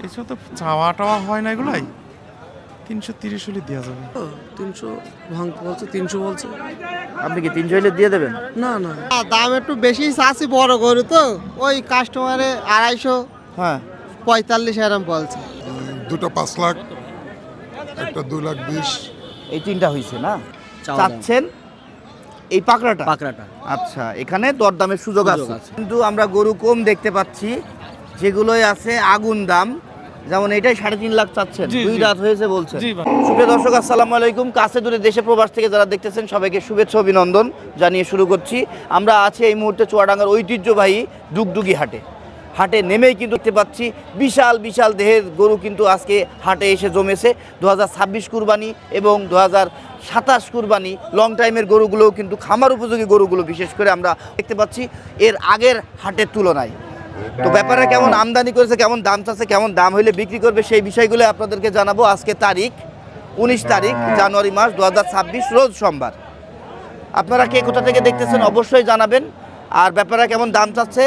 এসব তো চাওয়া টাওয়া হয় না, এগুলাই 330 হলে দেওয়া যাবে। 300 ভাঙতে বলছে, 300 বলছে। আপনি কি 300 হলে দিয়ে দেবেন? না না দাম একটু বেশি চাচ্ছি, বড় গরু তো ওই কাস্টমারে 250 হ্যাঁ 45 এরম বলছে। দুটো 5 লাখ, একটা 2,20,000। এই তিনটা হয়েছে না? চাওয়া দাম। চাচ্ছেন এই পাকড়াটা? পাকড়াটা আচ্ছা, এখানে দরদামের সুযোগ সুযোগ আছে, আছে। কিন্তু আমরা গরু কম দেখতে পাচ্ছি, যেগুলোই আছে আগুন দাম। যেমন এটাই 3.5 লাখ চাচ্ছেন, জি, 2 জি। রাত হয়েছে বলছেন। জি ভাই। সুপ্রিয় দর্শক, আসসালামু আলাইকুম। কাছে দূরে দেশে প্রবাস থেকে যারা দেখতেছেন সবাইকে শুভেচ্ছা অভিনন্দন জানিয়ে শুরু করছি। আমরা আছি এই মুহূর্তে চুয়াডাঙ্গার ঐতিহ্যবাহী ডুগডুগি হাটে। হাটে নেমেই কিন্তু দেখতে পাচ্ছি বিশাল বিশাল দেহের গরু কিন্তু আজকে হাটে এসে জমেছে। 2026 কুরবানি এবং 2027 কুরবানি লং টাইমের গরুগুলোও কিন্তু খামার উপযোগী গরুগুলো বিশেষ করে আমরা দেখতে পাচ্ছি এর আগের হাটের তুলনায়। তো ব্যাপারে কেমন আমদানি করেছে, কেমন দাম চাচ্ছে, কেমন দাম হইলে বিক্রি করবে, সেই বিষয়গুলো আপনাদেরকে জানাবো। আজকে তারিখ 19 তারিখ জানুয়ারি মাস 2026, রোজ সোমবার। আপনারা কে কোথা থেকে দেখতেছেন অবশ্যই জানাবেন। আর ব্যাপারে কেমন দাম চাচ্ছে,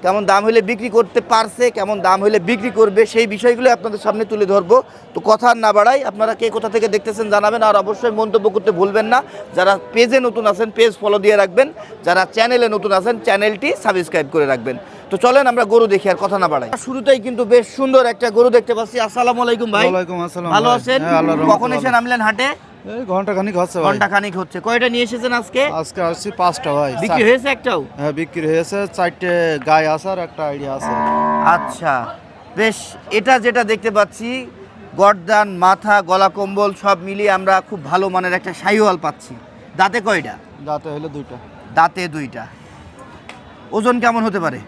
কেমন দাম হইলে বিক্রি করতে পারছে, কেমন দাম হইলে বিক্রি করবে, সেই বিষয়গুলো আপনাদের সামনে তুলে ধরবো। তো কথা আর না বাড়াই, আপনারা কে কোথা থেকে দেখতেছেন জানাবেন। আর অবশ্যই মন্তব্য করতে ভুলবেন না। যারা পেজে নতুন আছেন পেজ ফলো দিয়ে রাখবেন, যারা চ্যানেলে নতুন আছেন চ্যানেলটি সাবস্ক্রাইব করে রাখবেন। তো চলেন আমরা গরু দেখি, আর কথা না বাড়াই। শুরুতেই কিন্তু বেশ সুন্দর একটা গরু দেখতে পাচ্ছি। আসসালামু আলাইকুম ভাই। ওয়ালাইকুম আসসালাম ভালো ভাই। আছেন? হ্যাঁ, আল্লাহর রহমতে কখন এসে ভালো। নামলেন হাটে? এই ঘন্টা খানিক হচ্ছে ভাই। ঘন্টা খানিক হচ্ছে। কয়টা নিয়ে এসেছেন আজকে? আজকে আসছি 5টা ভাই। বিক্রি হয়েছে একটাও? হ্যাঁ বিক্রি হয়েছে, 4টে গায়ে আছে আর একটা আইডিয়া আছে। আচ্ছা, বেশ। এটা যেটা দেখতে পাচ্ছি গর্দান, মাথা, গলা কম্বল সব মিলিয়ে আমরা খুব ভালো মানের একটা শাহিওয়াল পাচ্ছি। দাঁতে কয়টা? দাঁতে হলো 2টা। দাঁতে 2টা। ওজন কেমন হতে পারে?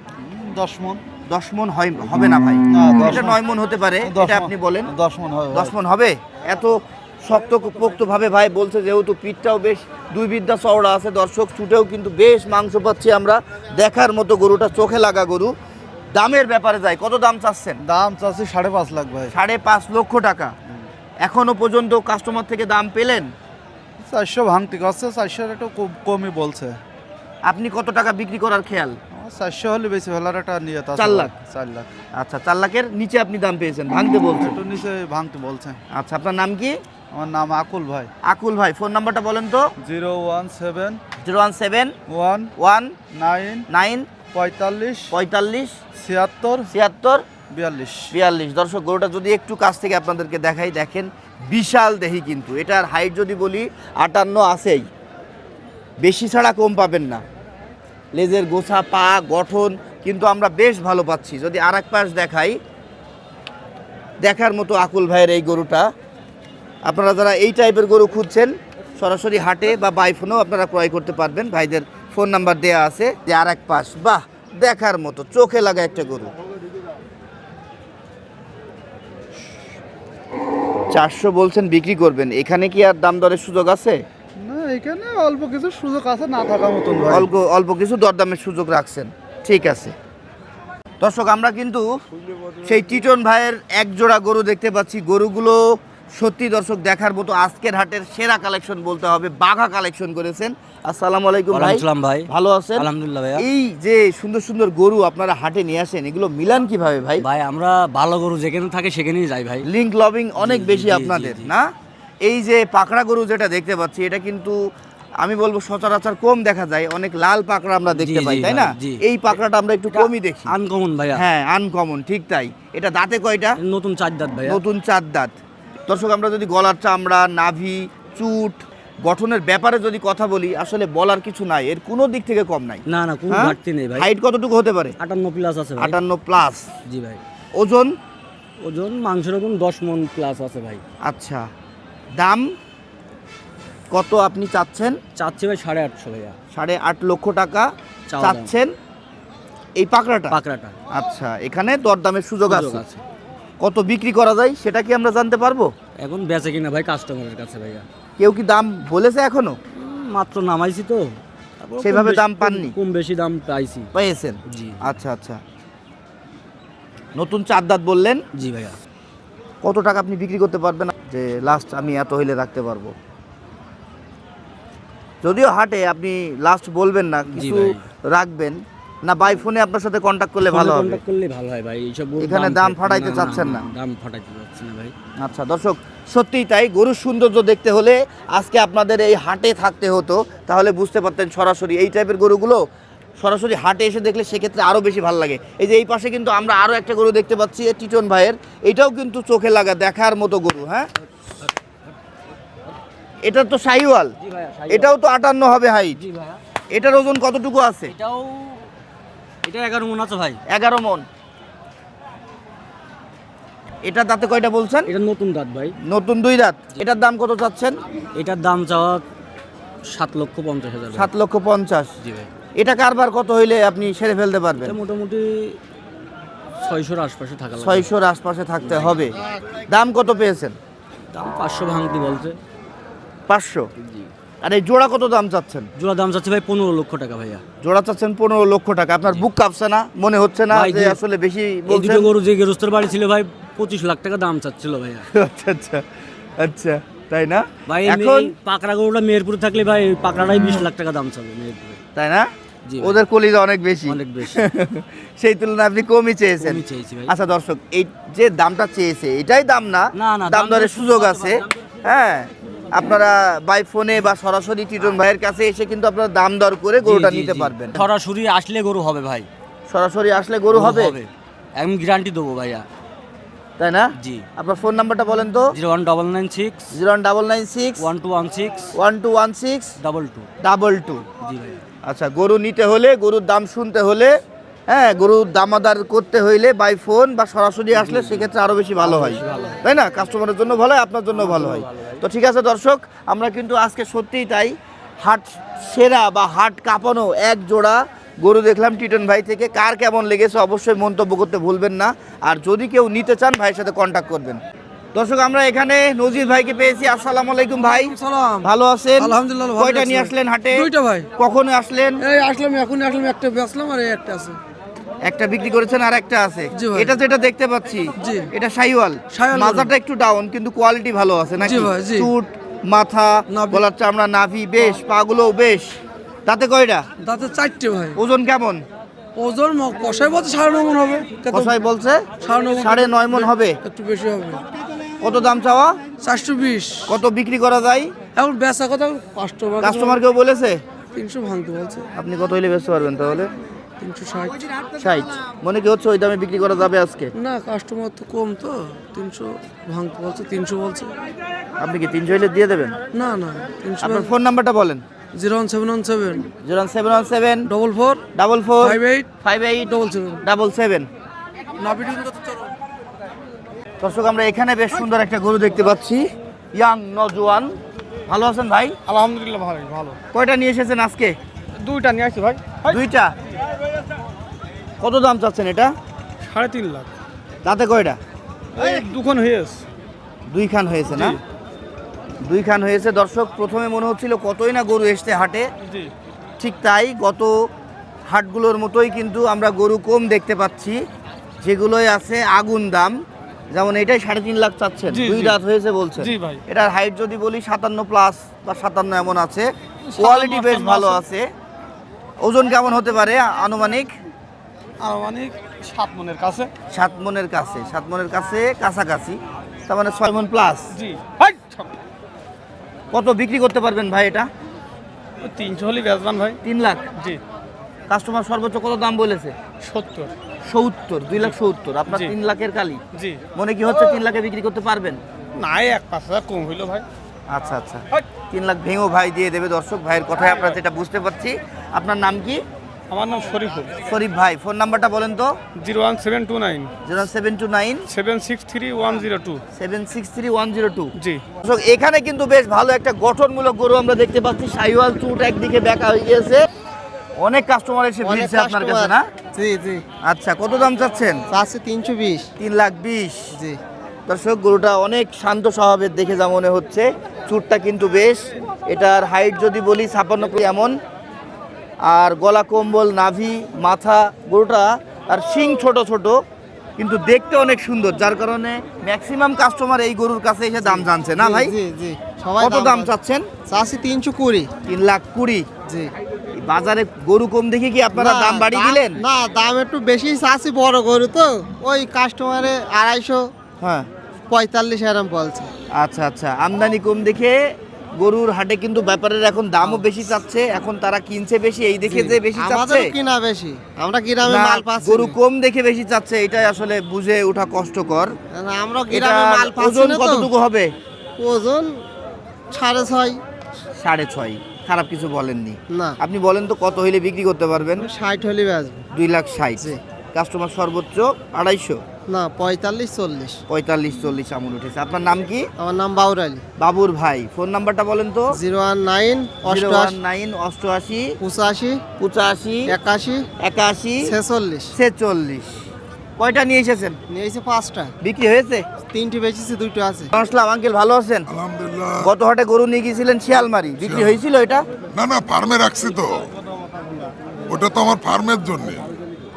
10 মণ। 10 মণ হবে না ভাই। না, 10 এটা মণ। 9 মণ হতে পারে, 10 এটা মণ। আপনি বলেন। 10 মণ হবে। 10 মণ হবে? এত শক্ত পোক্তভাবে ভাই বলছে, যেহেতু পিঠটাও বেশ 2 বিদ্যা চওড়া আছে। দর্শক, ছুটেও কিন্তু বেশ মাংস পাচ্ছি আমরা, দেখার মতো গরুটা, চোখে লাগা গরু। দামের ব্যাপারে যাই, কত দাম চাচ্ছেন? দাম চাচ্ছি 5.5 লাখ ভাই। 5.5 লক্ষ টাকা। এখনো পর্যন্ত কাস্টমার থেকে দাম পেলেন? 400 ভাঙতি করছে, 400 একটু কমই বলছে। আপনি কত টাকা বিক্রি করার খেয়াল? 400 হলে বেশি ফেলার একটা নিয়ত আছে। 4 লাখ? 4 লাখ। আচ্ছা, 4 লাখের নিচে আপনি দাম পেয়েছেন, ভাঙতে বলছেন। একটু নিচে ভাঙতি বলছে। আচ্ছা, আপনার নাম কি? আমার নাম আকুল ভাই। আকুল ভাই। ফোন নাম্বারটা বলেন তো। 017 017 1 9 19 45 45 76 76 42। 42। দর্শক, গরুটা যদি একটু কাছ থেকে আপনাদেরকে দেখাই, দেখেন বিশাল দেহি কিন্তু। এটার হাইট যদি বলি 58 আছেই, বেশি ছাড়া কম পাবেন না। লেজের গোছা, পা গঠন কিন্তু আমরা বেশ ভালো পাচ্ছি। যদি আর এক পাশ দেখাই, দেখার মতো আকুল ভাইয়ের এই গরুটা। আপনারা যারা এই টাইপের গরু খুঁজছেন, সরাসরি হাটে বা বাই ফোনেও আপনারা ক্রয় করতে পারবেন। ভাইদের ফোন নাম্বার দেওয়া আছে। যে আর এক পাশ, বাহ, দেখার মতো চোখে লাগা একটা গরু। 400 বলছেন বিক্রি করবেন, এখানে কি আর দাম দরের সুযোগ আছে? না, এখানে অল্প কিছু সুযোগ আছে, না থাকা মতন ভাই। অল্প অল্প কিছু দরদামের সুযোগ রাখছেন, ঠিক আছে। দর্শক, আমরা কিন্তু সেই টিটন ভাইয়ের এক জোড়া গরু দেখতে পাচ্ছি। গরুগুলো সত্যি দর্শক দেখার মতো। আজকের হাটের সেরা কালেকশন বলতে হবে, বাঘা কালেকশন করেছেন। আসসালামু আলাইকুম ভাই। ওয়ালাইকুম ভাই। ভালো আছেন? আলহামদুলিল্লাহ ভাইয়া। এই যে সুন্দর সুন্দর গরু আপনারা হাটে নিয়ে আসেন, এগুলো মিলান কিভাবে ভাই? ভাই আমরা ভালো গরু যেখানে থাকে সেখানেই যাই ভাই। লিঙ্ক লবিং অনেক জি, বেশি জি, আপনাদের, জি, জি। না? এই যে পাকড়া গরু যেটা দেখতে পাচ্ছি, এটা কিন্তু আমি বলবো সচরাচর কম দেখা যায়। অনেক লাল পাকড়া আমরা দেখতে জি, পাই, জি তাই ভাই, না? জি। এই পাকড়াটা আমরা একটু কমই দেখি। আনকমন ভাইয়া। হ্যাঁ, আনকমন, ঠিক তাই। এটা দাঁতে কয়টা? নতুন 4 দাঁত ভাইয়া। নতুন 4 দাঁত। দর্শক, আমরা যদি গলার চামড়া, নাভি, চুট, গঠনের ব্যাপারে যদি কথা বলি, আসলে বলার কিছু নাই, এর কোনো দিক থেকে কম নাই। না না, কোনো হ্যাঁ? ঘাটতি নেই ভাই। হাইট কতটুকু হতে পারে? 58 প্লাস আছে ভাই। 58 প্লাস। জি ভাই। ওজন? ওজন মাংসের ওজন 10 মণ প্লাস আছে ভাই। আচ্ছা, দাম কত আপনি চাচ্ছেন? চাচ্ছি ভাই 850 ভাইয়া। 8.5 লক্ষ টাকা চাওয়া দাম। চাচ্ছেন এই পাকড়াটা? পাকড়াটা আচ্ছা, এখানে দরদামের সুযোগ সুযোগ আছে। আছে। কত বিক্রি করা যায় সেটা কি আমরা জানতে পারবো? এখন বেচে কিনা ভাই কাস্টমারের কাছে ভাইয়া। কেউ কি দাম বলেছে এখনো? মাত্র নামাইছি তো, তারপর সেভাবে কম বেশি- দাম পাননি? কম বেশি দাম পাইছি। পেয়েছেন? জি আচ্ছা আচ্ছা। নতুন 4 দাঁত বললেন, জি ভাইয়া। কত টাকা আপনি বিক্রি করতে পারবেন যে লাস্ট আমি এত হইলে রাখতে পারবো? যদিও হাটে আপনি লাস্ট বলবেন না, কিছু ভাই। রাখবেন। না বাই ফোনে আপনার সাথে কন্ট্যাক্ট করলে ভালো হবে? কন্টাক্ট করলে ভালো হয় ভাই, এইসব গরুর এখানে দাম ফাটাইতে চাচ্ছেন না? দাম ফাটাইতে চাচ্ছি না ভাই। আচ্ছা দর্শক, সত্যিই তাই, গরুর সৌন্দর্য দেখতে হলে আজকে আপনাদের এই হাটে থাকতে হতো, তাহলে বুঝতে পারতেন সরাসরি এই টাইপের গরুগুলো সরাসরি হাটে এসে দেখলে সেক্ষেত্রে আরও বেশি ভালো লাগে। এই যে এই পাশে কিন্তু আমরা আরও একটা গরু দেখতে পাচ্ছি, টিটন ভাইয়ের, এটাও কিন্তু চোখে লাগা দেখার মতো গরু। হ্যাঁ, এটা তো শাহিওয়াল, এটাও তো 58 হবে হাইট। জি ভাইয়া, এটার ওজন কতটুকু আছে? এটা 11 মণ আছে ভাই। 11 মণ। এটা দাঁতে কয়টা বলছেন? এটা নতুন দাঁত ভাই। নতুন 2 দাঁত। এটার দাম কত চাচ্ছেন? এটার দাম চাওয়া 7,50,000 ভাই। 7,50,000। জি ভাই, এটা কারবার কত হইলে আপনি সেরে ফেলতে পারবেন? এটা মোটামুটি 600-র আশপাশে থাকা লাগবে। 600-র আশপাশে থাকতে হবে। দাম কত পেয়েছেন? দাম 500 ভাঙতি বলছে। 500। জি, আর এই জোড়া কত দাম চাচ্ছেন? জোড়া দাম চাচ্ছে ভাই 15 লক্ষ টাকা ভাইয়া। জোড়া চাচ্ছেন 15 লক্ষ টাকা। আপনার বুক কাঁপছে না? মনে হচ্ছে না ভাই, যে জি। আসলে বেশি এই বলছেন? দুটো গরু যে গেরস্তের বাড়ি ছিল ভাই 25 লাখ টাকা দাম চাচ্ছিল ভাইয়া। আচ্ছা আচ্ছা আচ্ছা, তাই না? ভাই এখন এই পাকড়া গরুটা মেহেরপুরে থাকলে ভাই ওই পাকড়াটাই 20 লাখ টাকা দাম চাবে মেহেরপুরে। তাই না? জি ভাই। ওদের কলিজা অনেক বেশি। অনেক বেশি। সেই তুলনায় আপনি কমই চেয়েছেন। কমই চেয়েছি ভাই। আচ্ছা দর্শক, এই যে দামটা চেয়েছে এটাই দাম না, না, না, দাম দাম দরের দরের সুযোগ সুযোগ আছে। আছে। হ্যাঁ, আপনারা বাই ফোনে বা সরাসরি টিটন ভাইয়ের কাছে এসে কিন্তু আপনারা দাম দর করে গরুটা জি, জি, নিতে জি। পারবেন। সরাসরি আসলে গরু হবে ভাই। সরাসরি আসলে গরু হবে, আমি গ্যারান্টি দেবো ভাইয়া। তাই না? জি। আপনার ফোন নাম্বারটা বলেন তো। 01996 099612162 1216 22। জি ভাই। আচ্ছা, গরু নিতে হলে, গরুর দাম শুনতে হলে, হ্যাঁ, গরুর দামাদার করতে হইলে বাই ফোন বা সরাসরি আসলে সেক্ষেত্রে আরো বেশি ভালো হয়, তাই না? কাস্টমারের জন্য ভালো হয়, আপনার জন্য ভালো হয়। তো ঠিক আছে দর্শক, আমরা কিন্তু আজকে সত্যিই তাই হাট সেরা বা হাট কাঁপানো এক জোড়া গরু দেখলাম টিটন ভাই থেকে। কার কেমন লেগেছে অবশ্যই মন্তব্য করতে ভুলবেন না, আর যদি কেউ নিতে চান ভাইয়ের সাথে কন্ট্যাক্ট করবেন। দর্শক, আমরা এখানে নজির ভাইকে পেয়েছি। আসসালামু আলাইকুম ভাই। সালাম। ভালো আছেন? আলহামদুলিল্লাহ, ভালো কয়টা আছি নিয়ে ভাই। আসলেন হাটে? দুইটা ভাই। কখন আসলেন? এই আসলাম, এখনই আসলাম, একটা বেচলাম আর এই একটা আছে। একটা বিক্রি করেছেন আর একটা আছে। জি ভাই। এটা যেটা দেখতে পাচ্ছি, জি। এটা শাহিওয়াল। শাহিওয়াল মাথাটা একটু ডাউন কিন্তু কোয়ালিটি ভালো আছে নাকি? জি ভাই, জি। চুট, মাথা, নাভি। গলার চামড়া, নাভি বেশ, পাগুলোও বেশ। তাতে কয়টা? দাঁতে 4টে ভাই। ওজন কেমন? ওজন কষাই বলছে 9.5 মণ হবে। কসাই বলছে 9.5 9.5 মণ হবে। একটু বেশি হবে। কত দাম চাওয়া? 420। কত বিক্রি করা যায়? এখন বেচা কথা কাস্টমার কাস্টমার কেউ বলেছে? 300 ভাঙতে বলছে। আপনি কত হইলে বেচতে পারবেন তাহলে? 360। 60। মনে কি হচ্ছে ওই দামে বিক্রি করা যাবে আজকে? না, কাস্টমার তো কম, তো 300 ভাঙতে বলছে, 300 বলছে। আপনি কি 300 হইলে দিয়ে দেবেন? না না, 300। আপনার ফোন নাম্বারটা বলেন। 01717 07174 44 44 58 58 77। 77। না ভিডিও কত চলো। দর্শক, আমরা এখানে বেশ সুন্দর একটা গরু দেখতে পাচ্ছি, ইয়াং নজওয়ান। ভালো আছেন ভাই? আলহামদুলিল্লাহ ভালো ভালো। কয়টা নিয়ে এসেছেন আজকে? দুইটা নিয়ে আসছি ভাই। দুইটা। কত দাম চাচ্ছেন এটা? 3.5 লাখ। তাতে কয়টা? এই দুখান হয়েছে। 2 খান হয়েছে না? 2 খান হয়েছে। দর্শক, প্রথমে মনে হচ্ছিল কতই না গরু এসছে হাটে, জি। ঠিক তাই গত হাটগুলোর মতোই কিন্তু আমরা গরু কম দেখতে পাচ্ছি, যেগুলোই আছে আগুন দাম। যেমন এটাই 3.5 লাখ চাচ্ছেন, জি, 2 জি। দাঁত হয়েছে বলছেন। জি ভাই। এটার হাইট যদি বলি 57+ বা 57 এমন আছে, কোয়ালিটি বেশ ভালো আছে। ওজন কেমন হতে পারে আনুমানিক? আনুমানিক 7 মণের কাছে। 7 মণের কাছে, 7 মণের কাছে কাছাকাছি, তার মানে 6 মণ প্লাস। জি। হাই। কত বিক্রি করতে পারবেন ভাই এটা? 300 হলে বেচবান ভাই। 3 লাখ। জি। কাস্টমার সর্বোচ্চ কত দাম বলেছে? 70। 70, 2,70,000। আপনার জি। 3 লাখের কালি। জি। মনে কি হচ্ছে 3 লাখে বিক্রি করতে পারবেন? না, 1-5 কম হইলো ভাই। আচ্ছা আচ্ছা, 3 লাখ ভেঙেও ভাই দিয়ে দেবে। দর্শক, ভাইয়ের কথায় আপনারা যেটা বুঝতে পারছি। আপনার নাম কি? আমার নাম শরীফুল। শরীফ ভাই। ফোন নাম্বারটা বলেন তো। 01729 0729 763102। 763102। জি। দর্শক, এখানে কিন্তু বেশ ভালো একটা গঠনমূলক গরু আমরা দেখতে পাচ্ছি। শাহিওয়াল, চুট একদিকে বেঁকা হয়ে গিয়েছে। অনেক কাস্টমার এসে ভিড়ছে আপনার কাছে না? জি জি। আচ্ছা, কত দাম চাচ্ছেন? চাচ্ছি 320। 3,20,000। জি। দর্শক, গরুটা অনেক শান্ত স্বভাবের দেখে যা মনে হচ্ছে। চুটটা কিন্তু বেশ। এটার হাইট যদি বলি 56 এমন, আর গলা কম্বল, নাভি, মাথা, গরুটা আর শিং ছোট ছোট, কিন্তু দেখতে অনেক সুন্দর, যার কারণে ম্যাক্সিমাম কাস্টমার এই গরুর কাছে এসে দাম জানছে না ভাই? জি জি। সবাই কত দাম চাচ্ছেন? চাচ্ছি 320। 3,20,000। জি। বাজারে গরু কম দেখে কি আপনারা না, দাম বাড়িয়ে দিলেন? না, দাম একটু বেশি চাচ্ছি, বড় গরু তো ওই কাস্টমারে 250 হ্যাঁ 45 এরম বলছে। আচ্ছা আচ্ছা, আমদানি কম দেখে গরুর হাটে কিন্তু ব্যাপারের এখন দামও বেশি চাচ্ছে, এখন তারা কিনছে বেশি, এই দেখে যে বেশি চাচ্ছে। আমাদের কিনা বেশি, আমরা গ্রামে না, মাল পাচ্ছি গরু না। কম দেখে বেশি চাচ্ছে, এটাই আসলে বুঝে ওঠা কষ্টকর। না, আমরা এটা গ্রামে মাল পাচ্ছি ওজন না তো। কতটুকু হবে? ওজন 6.5। 6.5, খারাপ কিছু বলেননি। না, আপনি বলেন তো কত হইলে বিক্রি করতে পারবেন? 60 হলে বেচবো। 2,60,000। জি। কাস্টমার সর্বোচ্চ 250, না, 45-40। 45-40 আমন উঠেছে। আপনার নাম কি? আমার নাম বাউর আলী। বাবুর ভাই, ফোন নাম্বারটা বলেন তো। 019 88 019 88 85 85 81 81 46। 46। কয়টা নিয়ে এসেছেন? নিয়েছে 5টা, বিক্রি হয়েছে? 3টে বেচেছি, 2টো আছে। আসসালাম আঙ্কেল, ভালো আছেন? আলহামদুলিল্লাহ। গত হাটে গরু নিয়ে গিয়েছিলেন শিয়ালমারি, বিক্রি হয়েছিল এটা? না না, ফার্মে রাখছি তো, ওটা তো আমার ফার্মের জন্য।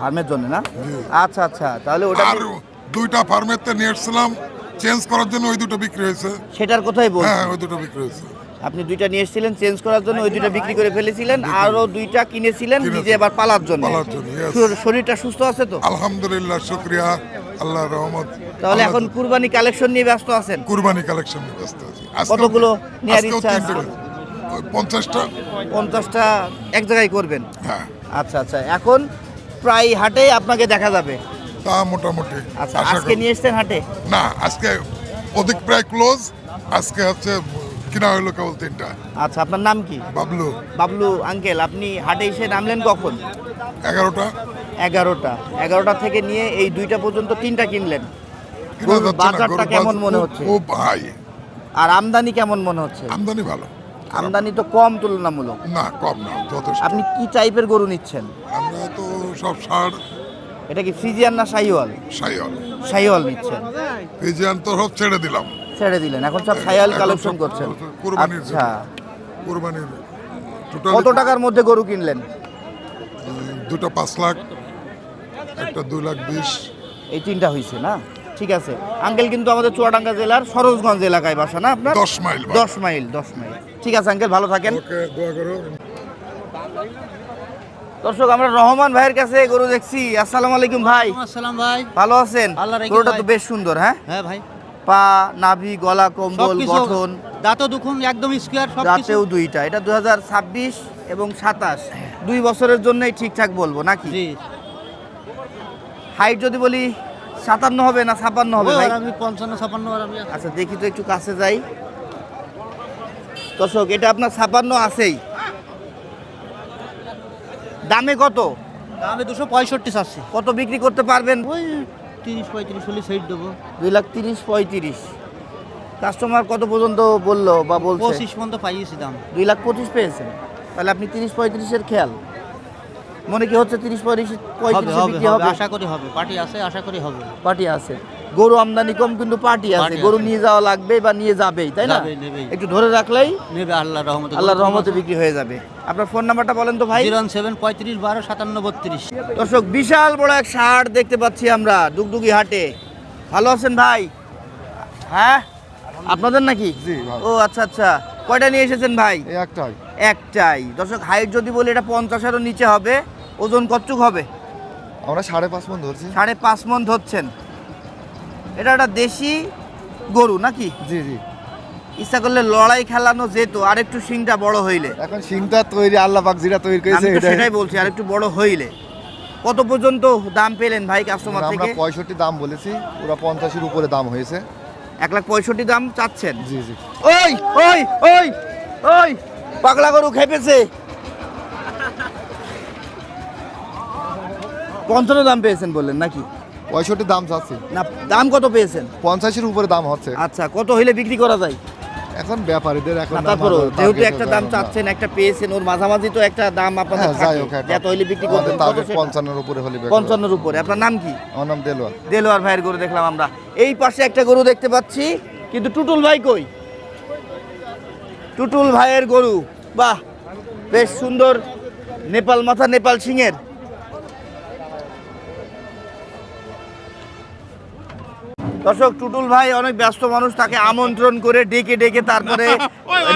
ফার্মের জন্য না? আচ্ছা আচ্ছা, তাহলে ওটা আর দুইটা ফার্মের তে নিয়ে এসেছিলাম চেঞ্জ করার জন্য, ওই দুটো বিক্রি হয়েছে। সেটার কথাই বলছি। হ্যাঁ, ওই দুটো বিক্রি হয়েছে। আপনি দুইটা নিয়ে এসেছিলেন চেঞ্জ করার জন্য, ওই দুইটা বিক্রি করে ফেলেছিলেন, আরো দুইটা কিনেছিলেন নিজে আবার পালার জন্য। পালার জন্য, yes। শরীরটা সুস্থ আছে তো? আলহামদুলিল্লাহ, শুক্রিয়া, আল্লাহর রহমত। তাহলে এখন কুরবানি কালেকশন নিয়ে ব্যস্ত আছেন? কুরবানি কালেকশন নিয়ে ব্যস্ত আছি। কতগুলো নেয়ার আজকেও ইচ্ছা আছে? 3টে, ওই 50টা। 50টা এক জায়গায় করবেন? হ্যাঁ, আচ্ছা আচ্ছা, এখন প্রায় হাটে আপনাকে দেখা যাবে। তা মোটামুটি আচ্ছা, আশা আজকে করি। নিয়ে এসছেন হাটে? না, আজকে অধিক প্রায় ক্লোজ। আজকে হচ্ছে কিনা হইলো কেবল 3টা। আচ্ছা, আপনার নাম কি? বাবলু। বাবলু আঙ্কেল, আপনি হাটে এসে নামলেন কখন? 11টা 11টা থেকে নিয়ে এই 2টা পর্যন্ত 3টা কিনলেন। কিনা গরুর যাচ্ছে না, বাজারটা গরুর কেমন বাজার মনে হচ্ছে? খুব হাই। আর আমদানি কেমন মনে হচ্ছে? আমদানি ভালো, আমদানি তো কম তুলনামূলক। না কম না, যথেষ্ট। আপনি কি টাইপের গরু নিচ্ছেন? আমরা তো সব ষাঁড়, এটা কি ফ্রিজিয়ান না শাহিওয়াল? সাইয়াল, শাহিওয়াল নিচ্ছেন, ফিজিয়ান তো সব ছেড়ে দিলাম। ছেড়ে দিলেন, এখন সব শাহিওয়াল এখন কালেকশন সব করছেন। কুরবানির আচ্ছা, জন্য। কুরবানির টোটাল কত টাকার মধ্যে গরু কিনলেন? দুটো 5 লাখ, একটা 2,20,000। এই 3টা হয়েছে না? ঠিক আছে আঙ্কেল, কিন্তু আমাদের চুয়াডাঙ্গা জেলার সরোজগঞ্জ এলাকায় বাসা না আপনার? 10 মাইল। 10 মাইল। ঠিক আছে আঙ্কেল, ভালো থাকেন। ওকে, দোয়া করো। দর্শক, আমরা রহমান ভাইয়ের কাছে গরু দেখছি। আসসালামু আলাইকুম ভাই, আসসালাম ভাই। ভালো আছেন? আল্লাহ রাখি গরুটা ভাই। তো বেশ সুন্দর। হ্যাঁ, হ্যাঁ ভাই, পা, নাভি, গলা, কম্বল, সবকিছু গঠন, দাঁতও দুখুন একদম স্কোয়ার সব কিছু। রাতেও 2টা। এটা 2026 এবং 27, 2 বছরের জন্যই ঠিকঠাক বলবো নাকি? জি, হাইট যদি বলি 57 হবে না 56 হবে ভাই? আমি 55-56 আর আমি আচ্ছা, দেখি তো একটু কাছে যাই। দর্শক, এটা আপনার 56 আছেই। দামে কত? আমি 265 চাচ্ছি। কত বিক্রি করতে পারবেন? ওই 30-35 হলে সাইড দেবো। 2,30,35। কাস্টমার কত পর্যন্ত বললো বা বলছে? 25 পর্যন্ত পাইয়েছি দাম। 2,25,000 পেয়েছেন, তাহলে আপনি 30-35-এর খেয়াল মনে কি হচ্ছে? 30-35 হবে হবে বিক্রি হবে, হবে? আশা করি হবে, পার্টি আছে, আশা করি হবে। পার্টি আছে, গরু আমদানি কম কিন্তু পার্টি আছে। পার্টি গরু আছে। নিয়ে যাওয়া লাগবে বা নিয়ে যাবেই, তাই না? যাবে, নেবেই। একটু ধরে রাখলেই নেবে আল্লাহর রহমতে। আল্লাহর রহমতে বিক্রি হয়ে যাবে। আপনার ফোন নাম্বারটা বলেন তো ভাই। 017 35 12 57 32। দর্শক, বিশাল বড় এক ষাঁড় দেখতে পাচ্ছি আমরা ডুগডুগি হাটে। ভালো আছেন ভাই? হ্যাঁ, আপনাদের নাকি? ও আচ্ছা আচ্ছা, কয়টা নিয়ে এসেছেন ভাই? একটাই। একটাই। দর্শক, হাইট যদি বলি এটা 50-এরও নিচে হবে। ওজন কতটুক হবে? আমরা 5.5 মণ ধরছি। 5.5 মণ ধরছেন। এটা একটা দেশি গরু নাকি? জি জি। ইচ্ছা করলে লড়াই খেলানো যেত আর একটু শিংটা বড় হইলে। এখন সিংটা তৈরি, আল্লাহ পাক যেটা তৈরি আমি করেছে তো সেটাই বলছি, আর একটু বড় হইলে। কত পর্যন্ত দাম পেলেন ভাই কাস্টমার আমরা থেকে? 65 দাম বলেছি, ওরা 50-এর উপরে দাম হয়েছে। 1,65,000 দাম চাচ্ছেন? জি জি। ওই ওই ওই ওই পাগলা গরু খেপেছে। 55 দাম পেয়েছেন বললেন নাকি? 65 দাম চাচ্ছি, না, দাম কত পেয়েছেন? 50-এর উপরে দাম হচ্ছে। আচ্ছা, কত হইলে বিক্রি করা যায়? এখন ব্যাপারীদের এখন না, দাম তারপরও আলাদা, যেহেতু target একটা ও দাম যাই চাচ্ছেন, একটা পেয়েছেন, ওর মাঝামাঝি তো একটা দাম আপনাদের হ্যাঁ, যাই থাকে। হোক, একটা যত হইলে বিক্রি আমাদের করবেন, কত target সেটা? 55-এর উপরে হলে বিক্রি 55-এর উপরে। আপনার নাম কি? হবে। আমার নাম দেলোয়ার। দেলোয়ার ভাইয়ের গরু দেখলাম আমরা। এই পাশে একটা গরু দেখতে পাচ্ছি, কিন্তু টুটুল ভাই কই? টুটুল ভাইয়ের গরু, বাহ, বেশ সুন্দর, নেপাল মাথা, নেপাল সিংয়ের। দর্শক, টুটুল ভাই অনেক ব্যস্ত মানুষ, তাকে আমন্ত্রণ করে ডেকে ডেকে তারপরে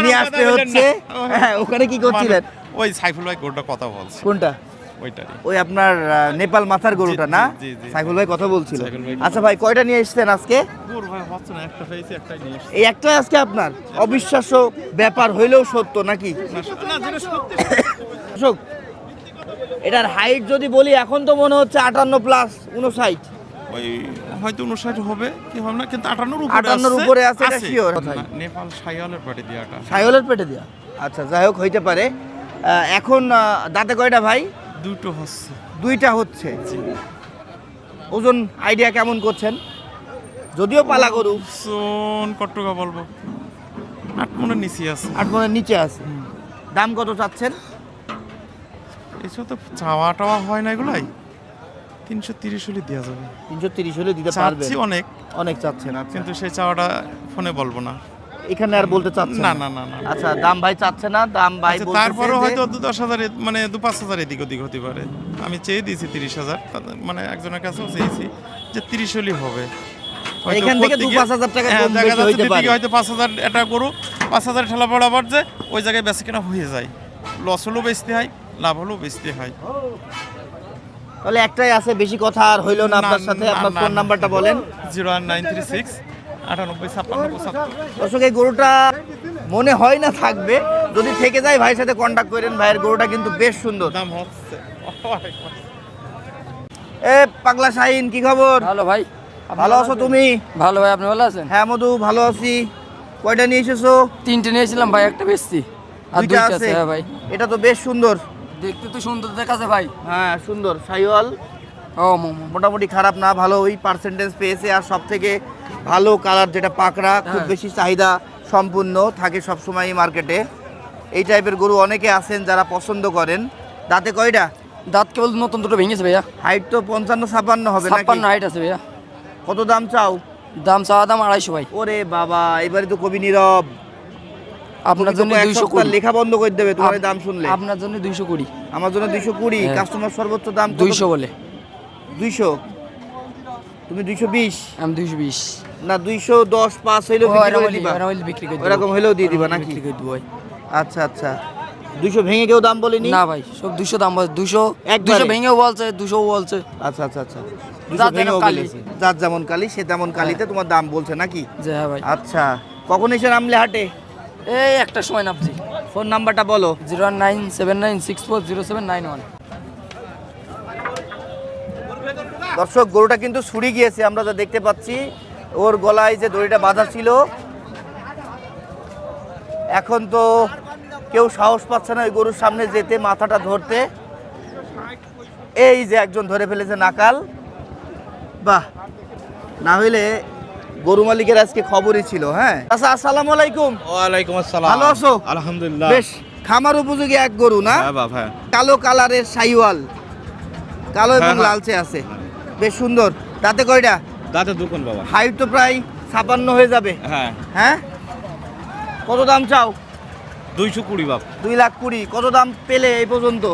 নিয়ে আসতে হচ্ছে। হ্যাঁ, ওখানে কি করছিলেন? ওই সাইফুল ভাই গরুটা কথা বলছে কোনটা? ওইটারই। ওই আপনার নেপাল মাথার গরুটা না? জি, জি, জি। সাইফুল ভাই কথা বলছিল। সাইফুল ভাই। আচ্ছা ভাই, কয়টা নিয়ে এসেছেন আজকে? গরু ভাই হচ্ছে না, একটা পেয়েছি, একটাই নিয়ে এসেছি। এই একটাই আজকে আপনার? অবিশ্বাস্য ব্যাপার হইলেও সত্য নাকি? না, যেটা সত্যি। দর্শক, এটার হাইট যদি বলি এখন তো মনে হচ্ছে 58 প্লাস 59। ওই হয়তো 59 হবে কি হবে না, কিন্তু 58 58 উপরে আছে, এটা sure। না, নেপাল সাইওয়ালের পাটি দিয়াটা। সাইওয়ালের পেটে দেওয়া? আচ্ছা, যাই হোক, হইতে পারে। এখন দাঁতে কয়টা ভাই? দুটো হচ্ছে। দুইটা হচ্ছে। ওজন আইডিয়া কেমন করছেন? যদিও পালা গরু, সোন কট্টকা বলবো 8 মনের নিচে আছে। 8 মনের নিচে আছে। দাম কত চাচ্ছেন? এসব তো চাওয়া টাওয়া হয় না এগুলাই, 330 হলে দেওয়া যাবে। 330 হলে দিতে পারবেন? চাচ্ছি অনেক, অনেক চাচ্ছেন। আচ্ছা, কিন্তু সেই চাওয়াটা ফোনে বলবো না। এখানে আর বলতে চাচ্ছেন না, না, না, না। আচ্ছা, দাম ভাই চাচ্ছে না, দাম ভাই আচ্ছা, বলতেছে তারপরেও যে- হয়তো 2-10,000 মানে 2-5,000 এদিক ওদিক হতে পারে। আমি চেয়ে দিয়েছি 30,000, মানে একজনের কাছেও চেয়েছি যে 30 হলেই হবে। হয়তো এখান থেকে করতে গিয়ে- 2-5,000 টাকা হ্যাঁ, কম দেখা বেশি যাচ্ছে হইতে দিতে পারে। গিয়ে হয়তো 5,000 এটা গরু 5,000 ঠেলা পড়া আবার যে ওই জায়গায় বেচা কেনা হয়ে যায়। লস হলেও বেচতে হয়, লাভ হলেও বেচতে হয়। তাহলে একটাই আছে, বেশি কথা আর হইলো না আপনার সাথে। আপনার ফোন নাম্বারটা বলেন। 01936 98 56 75। দর্শক, এই গরুটা মনে হয় না থাকবে, যদি থেকে যায় ভাইয়ের সাথে কন্ট্যাক্ট করেন। ভাইয়ের গরুটা কিন্তু বেশ সুন্দর। দাম হচ্ছে। এ পাগলা শাহিন, কি খবর? ভালো ভাই। ভালো আছো তুমি? ভালো ভাই, আপনি ভালো আছেন? হ্যাঁ মধু, ভালো আছি। কয়টা নিয়ে এসেছো? 3টে নিয়েছিলাম ভাই, একটা বেচছি আর দুইটা 2টা আছে? আছে। হ্যাঁ ভাই, এটা তো বেশ সুন্দর। দেখতে তো সুন্দর দেখাচ্ছে ভাই। হ্যাঁ সুন্দর, সাইওয়াল, ও মোমো মোটামুটি খারাপ না, ভালো। ওই পার্সেন্টেজ পেয়েছে। আর সব থেকে ভালো কালার যেটা পাকড়া, খুব হ্যাঁ। বেশি চাহিদা সম্পূর্ণ থাকে সবসময় মার্কেটে। এই টাইপের গরু অনেকে আছেন যারা পছন্দ করেন। দাঁতে কয়টা? দাঁত কেবল নতুন দুটো ভেঙেছে ভাইয়া। হাইট তো 55-56 হবে নাকি? 56 হাইট আছে ভাইয়া। কত দাম চাও? দাম চাওয়া দাম 250 ভাই। ওরে বাবা, এবারে তো কবি নীরব। আপনার জন্য 220। লেখা বন্ধ করে দেবে তোমার এই দাম শুনলে। আপনার জন্য 220। আমার জন্য 220। হ্যাঁ। কাস্টমার সর্বোচ্চ দাম কত? 200 বলে। 200? তুমি 220? আমি 220। না 210 পাস হইলেও বিক্রি করে দিবা? বিক্রি করে ওরকম হইলেও দিয়ে দিবা নাকি? বিক্রি করে দিব ভাই। আচ্ছা আচ্ছা, 200 ভেঙে কেউ দাম বলেনি? না ভাই, সব 200 দাম বলছে। 200 একবারে? 200 ভেঙেও বলছে, 200 বলছে। আচ্ছা আচ্ছা আচ্ছা, 200 যার ভেঙেও যেমন কালি। বলেছে। যার যেমন কালি সে তেমন কালিতে তোমার দাম বলছে নাকি? যে হ্যাঁ ভাই, আচ্ছা, কখন এসে নামলে হাটে? এই একটা সময় নামছি। ফোন নাম্বারটা বলো। 01979640791। দর্শক, গরুটা কিন্তু ছুরি গিয়েছে, আমরা যা দেখতে পাচ্ছি। ওর গলায় যে দড়িটা বাঁধা ছিল, এখন তো কেউ সাহস পাচ্ছে না ওই গরুর সামনে যেতে, মাথাটা ধরতে। এই যে একজন ধরে ফেলেছে নাকাল। বাহ, না হইলে গরু মালিকের আজকে খবরই ছিল। হ্যাঁ আচ্ছা, আসসালামু আলাইকুম। ওয়ালাইকুম আসসালাম। ভালো আছো? আলহামদুলিল্লাহ। বেশ খামার উপযোগী এক গরু না? হ্যাঁ বাবা, হ্যাঁ। কালো কালারের সাইওয়াল, কালো এবং হ্যাঁ। লালচে আছে, বেশ সুন্দর। দাঁতে কয়টা? দাঁতে দুকন বাবা। হাইট তো প্রায় 56 হয়ে যাবে। হ্যাঁ, হ্যাঁ, কত দাম চাও? 220 বাপ। 2,20,000। কত দাম পেলে এই পর্যন্ত?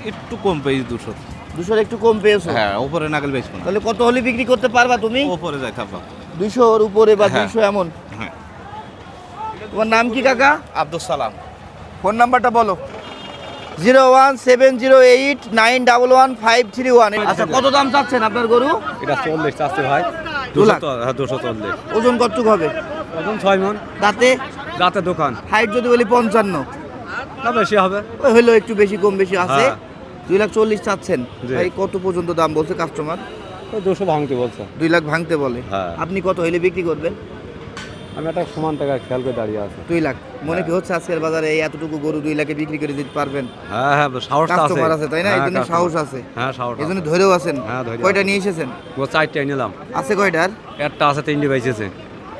একটু কম পেয়েছি 200। 200 একটু কম পেয়েছো? হ্যাঁ, উপরে নাগাল বেচবো না। তাহলে কত হলে বিক্রি করতে পারবা তুমি? উপরে যাই থাকবা। 200 এর উপরে বা হ্যাঁ। 200 এমন? হ্যাঁ। তোমার নাম কি কাকা? আব্দুল সালাম। ফোন নাম্বারটা বলো। 01709111531। আচ্ছা, কত দাম চাচ্ছেন আপনার গরু? এটা 40 চাচ্ছে ভাই। 2 লাখ? হ্যাঁ, 240। ওজন কতটুকু হবে? এখন 6 মণ। দাঁতে? দাঁতে দোকান। হাইট যদি বলি 55, না বেশি হবে। ওই হলো একটু বেশি কম বেশি আছে। হ্যাঁ। 2,40,000 চাচ্ছেন জি। ভাই, কত পর্যন্ত দাম বলছে কাস্টমার? ওই 200 ভাঙতে বলছে। 2 লাখ ভাঙতে বলে। হ্যাঁ। আপনি কত হইলে বিক্রি করবেন? আমি একটা সমান টাকা খেয়াল করে দাঁড়িয়ে আছি। 2 লাখ। মনে কি হচ্ছে আজকের বাজারে এই এতটুকু গরু 2 লাখে বিক্রি করে দিতে পারবেন? হ্যাঁ হ্যাঁ, সাহস আছে। কাস্টমার আছে তাই না? এই হ্যাঁ, জন্য customer। সাহস আছে। হ্যাঁ, সাহস এই জন্য আছে। ধরেও আছেন। হ্যাঁ, ধরে কয়টা আছি। নিয়ে এসেছেন? ও 4টাই নিলাম। আছে কয়টার? একটা আছে 3টে বেচেছে।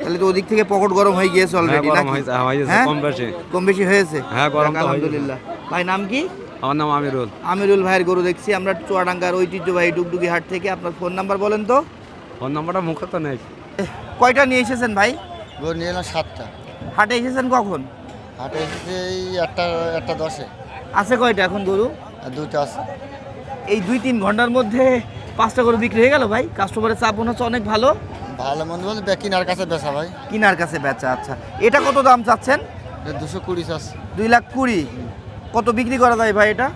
তাহলে তো ওদিক থেকে পকেট গরম হয়ে গিয়েছে হ্যাঁ, অলরেডি গরম নাকি? হয়েছে, হ্যাঁ, হয়েছে, হ্যাঁ? কম বেশি। কম বেশি হয়েছে? হ্যাঁ, গরম তো হয়েছে। আলহামদুলিল্লাহ। ভাই নাম কি? আমার নাম আমিরুল। আমিরুল ভাইয়ের গরু দেখছি আমরা চুয়াডাঙ্গার ঐতিহ্যবাহী ডুগডুগি হাট থেকে। আপনার ফোন নাম্বার বলেন তো। ফোন নাম্বারটা মুখে তো নেই। কয়টা নিয়ে এসেছেন ভাই? গরু নিয়ে এলাম 7টা। হাটে এসেছেন কখন? হাটে এসেছে এই একটা 10-এ। আছে কয়টা এখন গরু? আর 2টা আছে। এই 2-3 ঘন্টার মধ্যে 5টা গরু বিক্রি হয়ে গেল ভাই। কাস্টমারের চাপ মনে হচ্ছে অনেক ভালো। ভালো মন্দ বলতে কিনার কাছে বেচা ভাই। কিনার কাছে বেচা। আচ্ছা, এটা কত দাম চাচ্ছেন? 220 আছে। 2,20,000। কত বিক্রি করা যায় ভাই এটা?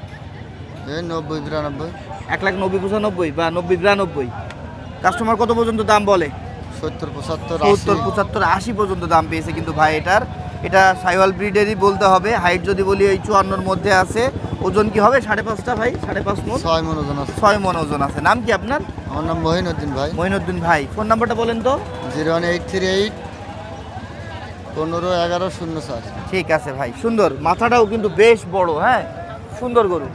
এই 90-92 1,90,95 বা 90,92। কাস্টমার কত পর্যন্ত দাম বলে? 70-75 70-75 80 পর্যন্ত দাম পেয়েছে কিন্তু ভাই এটার। এটা সাইওয়াল ব্রিডেরই বলতে হবে। হাইট যদি বলি ওই 54-র মধ্যে আছে। ওজন কি হবে? 5.5টা ভাই, 5.5 মণ, 6 মণ ওজন আছে। 6 মণ ওজন আছে। নাম কি আপনার? আমার নাম মহিনুদ্দিন ভাই। মঈনুদ্দিন ভাই। ফোন নাম্বারটা বলেন তো। 01838 151104। ঠিক আছে ভাই, সুন্দর। মাথাটাও কিন্তু বেশ বড়, হ্যাঁ সুন্দর গরু।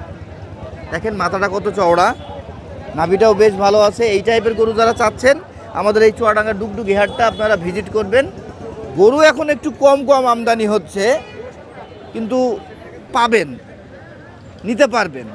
দেখেন মাথাটা কত চওড়া, নাভিটাও বেশ ভালো আছে। এই টাইপের গরু যারা চাচ্ছেন আমাদের এই চুয়াডাঙ্গা ডুগডুগি হাটটা আপনারা ভিজিট করবেন। গরু এখন একটু কম আমদানি হচ্ছে, কিন্তু পাবেন, নিতে পারবেন।